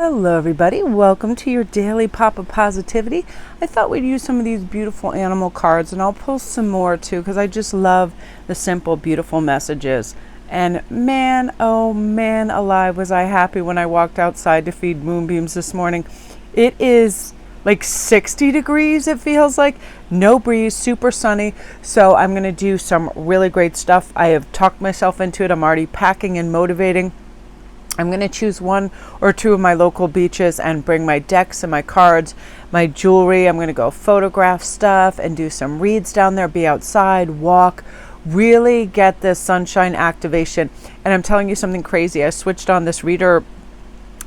Hello everybody, welcome to your daily pop of positivity. I thought we'd use some of these beautiful animal cards, and I'll post some more too because I just love the simple beautiful messages. And man, oh man alive, was I happy when I walked outside to feed moonbeams this morning. It is like 60 degrees, it feels like, no breeze, super sunny. So I'm going to do some really great stuff. I have talked myself into it. I'm already packing and motivating. I'm going to choose one or two of my local beaches and bring my decks and my cards, my jewelry. I'm going to go photograph stuff and do some reads down there, be outside, walk, really get this sunshine activation. And I'm telling you something crazy. I switched on this reader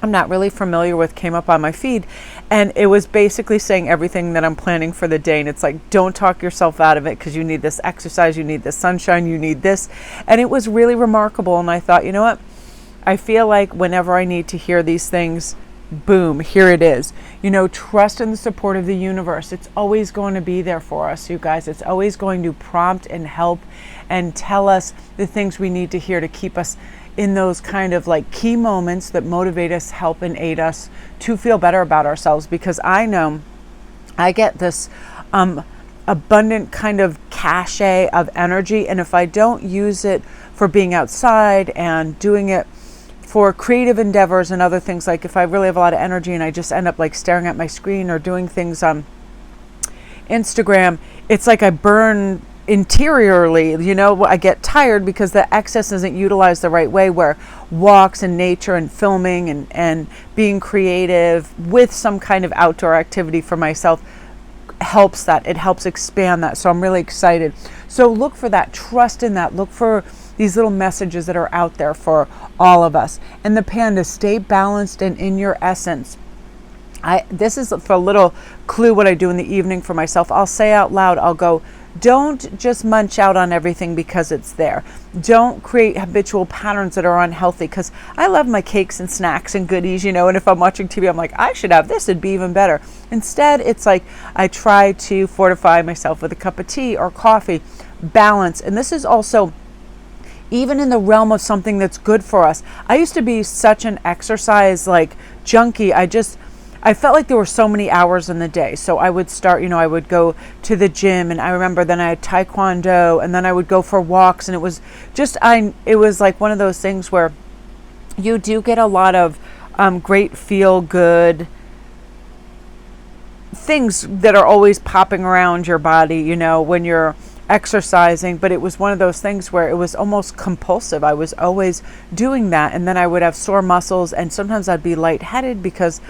I'm not really familiar with, came up on my feed, and it was basically saying everything that I'm planning for the day. And it's like, don't talk yourself out of it because you need this exercise, you need this sunshine, you need this. And it was really remarkable. And I thought, you know what? I feel like whenever I need to hear these things, boom, here it is. You know, trust in the support of the universe. It's always going to be there for us, you guys. It's always going to prompt and help and tell us the things we need to hear to keep us in those kind of like key moments that motivate us, help and aid us to feel better about ourselves. Because I know I get this abundant kind of cachet of energy, and if I don't use it for being outside and doing it for creative endeavors and other things, like if I really have a lot of energy and I just end up like staring at my screen or doing things on Instagram, it's like I burn interiorly, you know. I get tired because the excess isn't utilized the right way, where walks and nature and filming and being creative with some kind of outdoor activity for myself helps that. It helps expand that. So I'm really excited. So look for that, trust in that, look for these little messages that are out there for all of us. And the panda, stay balanced and in your essence. This is for a little clue what I do in the evening for myself. I'll say out loud, I'll go, don't just munch out on everything because it's there. Don't create habitual patterns that are unhealthy, because I love my cakes and snacks and goodies, you know, and if I'm watching TV, I'm like, I should have this, it'd be even better. Instead, it's like I try to fortify myself with a cup of tea or coffee, balance. And this is also even in the realm of something that's good for us. I used to be such an exercise like junkie. I felt like there were so many hours in the day. So I would start, you know, I would go to the gym, and I remember then I had taekwondo, and then I would go for walks, and it was like one of those things where you do get a lot of great feel good things that are always popping around your body, you know, when you're exercising. But it was one of those things where it was almost compulsive. I was always doing that, and then I would have sore muscles, and sometimes I'd be lightheaded because,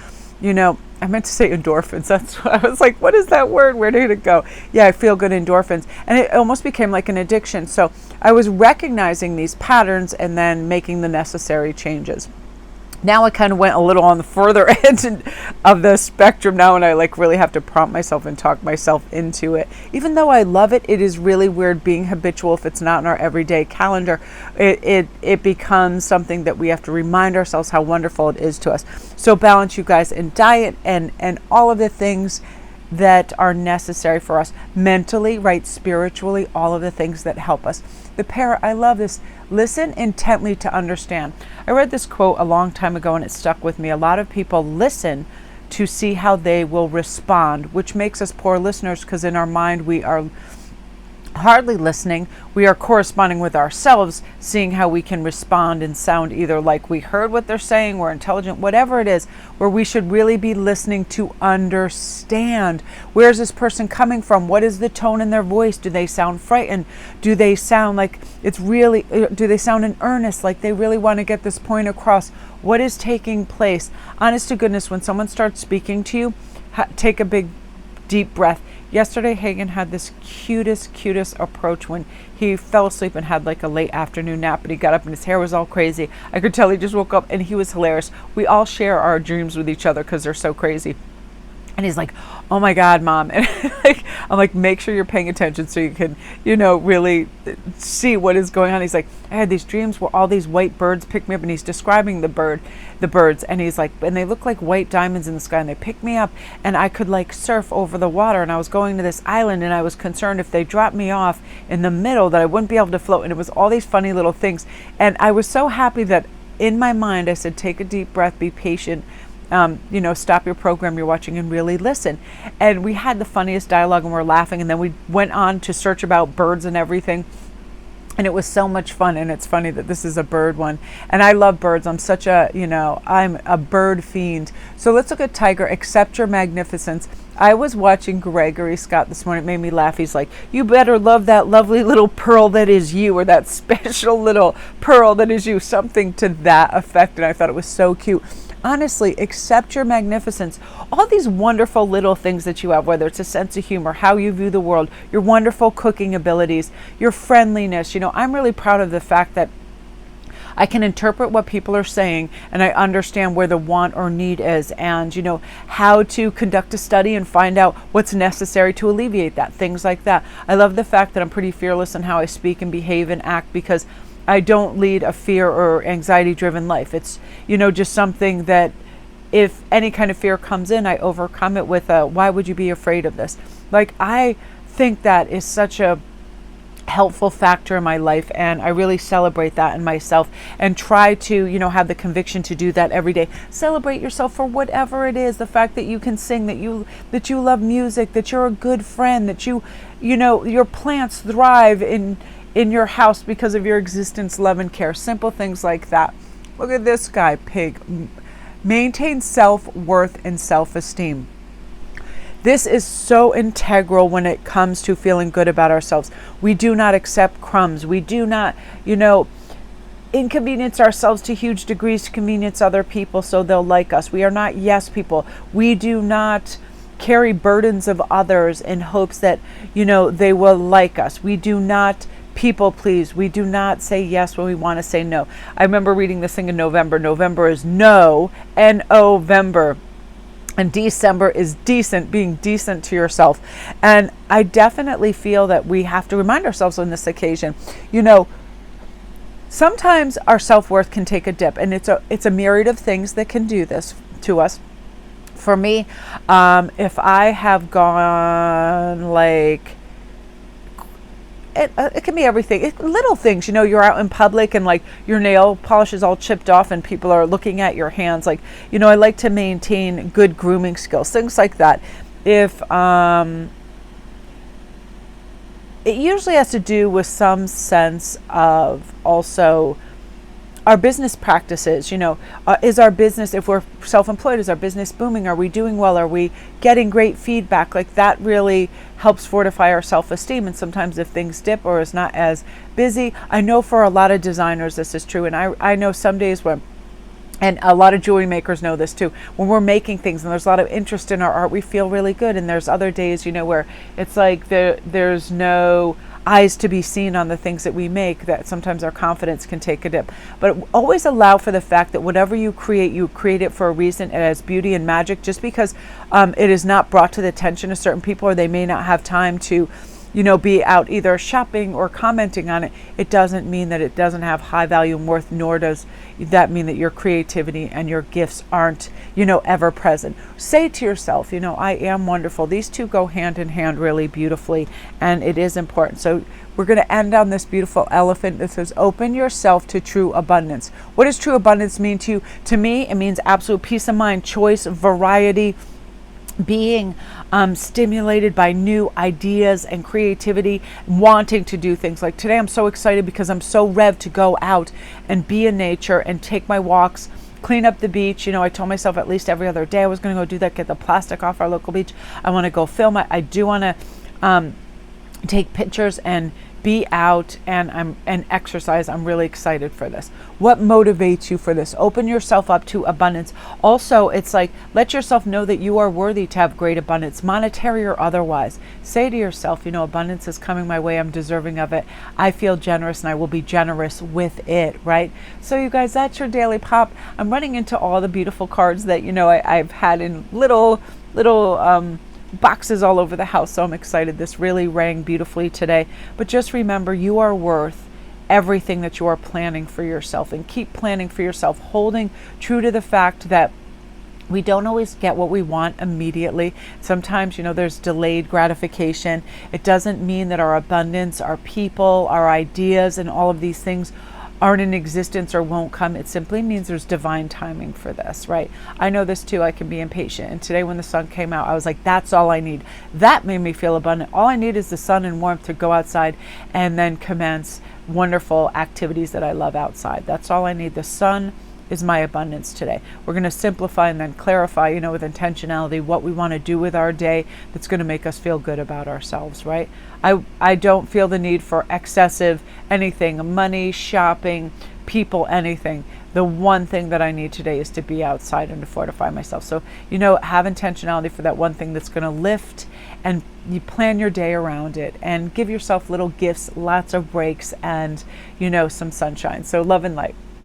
you know, I meant to say endorphins. That's what I was like, what is that word? Where did it go? Yeah, I feel good, endorphins. And it almost became like an addiction. So I was recognizing these patterns and then making the necessary changes. Now I kind of went a little on the further end of the spectrum now, and I like really have to prompt myself and talk myself into it. Even though I love it, it is really weird being habitual if it's not in our everyday calendar. It becomes something that we have to remind ourselves how wonderful it is to us. So balance, you guys, in diet and all of the things that are necessary for us mentally, right, spiritually, all of the things that help us. The parrot, I love this. Listen intently to understand. I read this quote a long time ago and it stuck with me. A lot of people listen to see how they will respond, which makes us poor listeners, because in our mind we are hardly listening. We are corresponding with ourselves, seeing how we can respond and sound either like we heard what they're saying, we're intelligent, whatever it is, where we should really be listening to understand. Where's this person coming from? What is the tone in their voice? Do they sound frightened? Do they sound like do they sound in earnest, like they really want to get this point across? What is taking place? Honest to goodness, when someone starts speaking to you, take a big deep breath. Yesterday, Hagen had this cutest approach when he fell asleep and had like a late afternoon nap, but he got up and his hair was all crazy. I could tell he just woke up, and he was hilarious. We all share our dreams with each other because they're so crazy. And he's like, oh my God, Mom. And I'm like, make sure you're paying attention so you can, you know, really see what is going on. He's like, I had these dreams where all these white birds picked me up, and he's describing the birds. And he's like, and they look like white diamonds in the sky, and they picked me up, and I could like surf over the water. And I was going to this island, and I was concerned if they dropped me off in the middle that I wouldn't be able to float. And it was all these funny little things. And I was so happy that in my mind, I said, take a deep breath, be patient. stop your program you're watching and really listen. And we had the funniest dialogue and we're laughing. And then we went on to search about birds and everything. And it was so much fun. And it's funny that this is a bird one. And I love birds. I'm such a, I'm a bird fiend. So let's look at Tiger. Accept your magnificence. I was watching Gregory Scott this morning. It made me laugh. He's like, you better love that lovely little pearl that is you, or that special little pearl that is you, something to that effect. And I thought it was so cute. Honestly, accept your magnificence. All these wonderful little things that you have, whether it's a sense of humor, how you view the world, your wonderful cooking abilities, your friendliness. I'm really proud of the fact that I can interpret what people are saying and I understand where the want or need is, and how to conduct a study and find out what's necessary to alleviate that, things like that. I love the fact that I'm pretty fearless in how I speak and behave and act, because I don't lead a fear or anxiety driven life. It's just something that if any kind of fear comes in, I overcome it with why would you be afraid of this? Like, I think that is such a helpful factor in my life, and I really celebrate that in myself and try to have the conviction to do that every day. Celebrate yourself for whatever it is. The fact that you can sing, that you love music, that you're a good friend, that your plants thrive in your house because of your existence, love, and care. Simple things like that. Look at this guy, Pig. Maintain self-worth and self-esteem. This is so integral when it comes to feeling good about ourselves. We do not accept crumbs. We do not, inconvenience ourselves to huge degrees to convenience other people so they'll like us. We are not yes people. We do not carry burdens of others in hopes that, they will like us. We do not people please. We do not say yes when we want to say no. I remember reading this thing in November. November is no, N-O-Vember. And December is decent, being decent to yourself. And I definitely feel that we have to remind ourselves on this occasion, sometimes our self-worth can take a dip, and it's a myriad of things that can do this to us. For me, if I have gone like, it can be everything. Little things, you're out in public and like your nail polish is all chipped off and people are looking at your hands. Like, I like to maintain good grooming skills, things like that. If it usually has to do with some sense of also our business practices. Is our business, if we're self-employed, is our business booming? Are we doing well? Are we getting great feedback? Like, that really helps fortify our self-esteem. And sometimes if things dip or is not as busy, I know for a lot of designers this is true. And I know some days when, and a lot of jewelry makers know this too, when we're making things and there's a lot of interest in our art, we feel really good. And there's other days, where it's like there's no eyes to be seen on the things that we make, that sometimes our confidence can take a dip. But always allow for the fact that whatever you create it for a reason. It has beauty and magic. Just because it is not brought to the attention of certain people, or they may not have time to be out either shopping or commenting on it, it doesn't mean that it doesn't have high value and worth, nor does that mean that your creativity and your gifts aren't, ever present. Say to yourself, I am wonderful. These two go hand in hand really beautifully, and it is important. So we're going to end on this beautiful elephant that says, open yourself to true abundance. What does true abundance mean to you? To me, it means absolute peace of mind, choice, variety, being stimulated by new ideas and creativity, wanting to do things. Like today, I'm so excited because I'm so revved to go out and be in nature and take my walks, clean up the beach. I told myself at least every other day I was going to go do that, get the plastic off our local beach. I want to go film it. I do want to take pictures and be out and exercise. I'm really excited for this. What motivates you for this? Open yourself up to abundance. Also, it's like, let yourself know that you are worthy to have great abundance, monetary or otherwise. Say to yourself, abundance is coming my way. I'm deserving of it. I feel generous and I will be generous with it, right? So you guys, that's your Daily Pop. I'm running into all the beautiful cards that, I've had in little boxes all over the house. So I'm excited. This really rang beautifully today. But just remember, you are worth everything that you are planning for yourself, and keep planning for yourself, holding true to the fact that we don't always get what we want immediately. Sometimes, there's delayed gratification. It doesn't mean that our abundance, our people, our ideas, and all of these things aren't in existence or won't come. It simply means there's divine timing for this, right? I know this too. I can be impatient. And today when the sun came out, I was like, that's all I need. That made me feel abundant. All I need is the sun and warmth to go outside and then commence wonderful activities that I love outside. That's all I need. The sun is my abundance today. We're going to simplify and then clarify, with intentionality, what we want to do with our day that's going to make us feel good about ourselves, right? I don't feel the need for excessive anything, money, shopping, people, anything. The one thing that I need today is to be outside and to fortify myself. So, have intentionality for that one thing that's going to lift, and you plan your day around it and give yourself little gifts, lots of breaks, and, some sunshine. So love and light.